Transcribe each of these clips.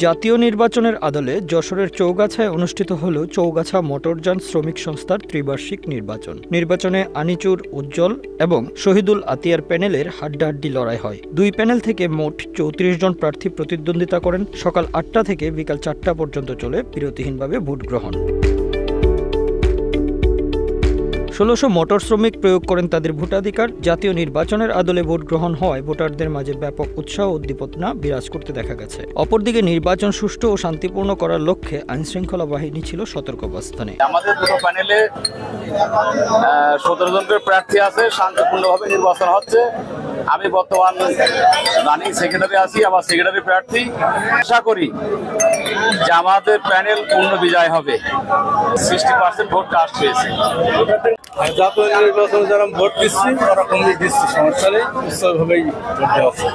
জাতীয় নির্বাচনের আদলে যশোরের চৌগাছায় অনুষ্ঠিত হল চৌগাছা মোটরযান শ্রমিক সংস্থার ত্রিবার্ষিক নির্বাচন। নির্বাচনে আনিচুর উজ্জ্বল এবং শহীদুল আতিয়ার প্যানেলের হাড্ডাহাড্ডি লড়াই হয়। দুই প্যানেল থেকে মোট ৩৪ জন প্রার্থী প্রতিদ্বন্দ্বিতা করেন। সকাল ৮টা থেকে বিকাল ৪টা পর্যন্ত চলে বিরতিহীনভাবে ভোট গ্রহণ। ১৬০০ মোটর শ্রমিক প্রয়োগ করেন তাদের ভোটাধিকার। জাতীয় নির্বাচনের আদলে ভোট গ্রহণ হওয়ায় ভোটারদের মাঝে ব্যাপক উৎসাহ ও উদ্দীপনা বিরাজ করতে দেখা গেছে। অপরদিকে নির্বাচন সুষ্ঠু ও শান্তিপূর্ণ করার লক্ষ্যে আইনশৃঙ্খলা বাহিনী ছিল সতর্ক অবস্থানে। আমাদের দুটো প্যানেলে ১৭ জন করে প্রার্থী আছে, শান্তিপূর্ণভাবে নির্বাচন হচ্ছে। আমি বর্তমান রানিং সেক্রেটারি আছি, আমার সেক্রেটারি প্রার্থী। আশা করি যে আমাদের প্যানেল পূর্ণ বিজয় হবে। 60% ভোট কাস্ট হয়েছে। জাতীয় নির্বাচনে যারা ভোট দিচ্ছি তারা কমিয়ে দিচ্ছি, সমস্যা নেই, উৎসবভাবেই ভোট দেওয়া হচ্ছে।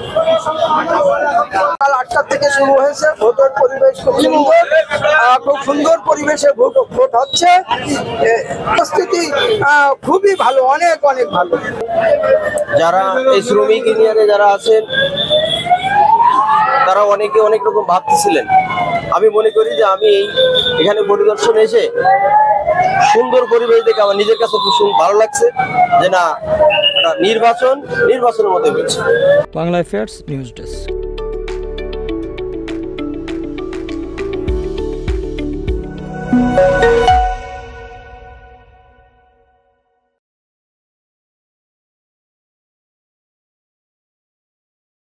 সকাল ৮টা থেকে শুরু হয়েছে। ভোটের পরিবেশ খুব সুন্দর পরিবেশে ভোট হচ্ছে। পরিস্থিতি খুবই ভালো, অনেক অনেক ভালো। যারা এই শ্রমিক ইউনিয়নে যারা আছেন তারা অনেকে অনেক রকম ভাবতেছিলেন। আমি মনে করি যে আমি এখানে পরিদর্শনে এসে সুন্দর পরিবেশ দেখে আমার নিজের কাছে খুব ভালো লাগছে যে না, নির্বাচনের মধ্যে হচ্ছে। Bangla affairs news desk.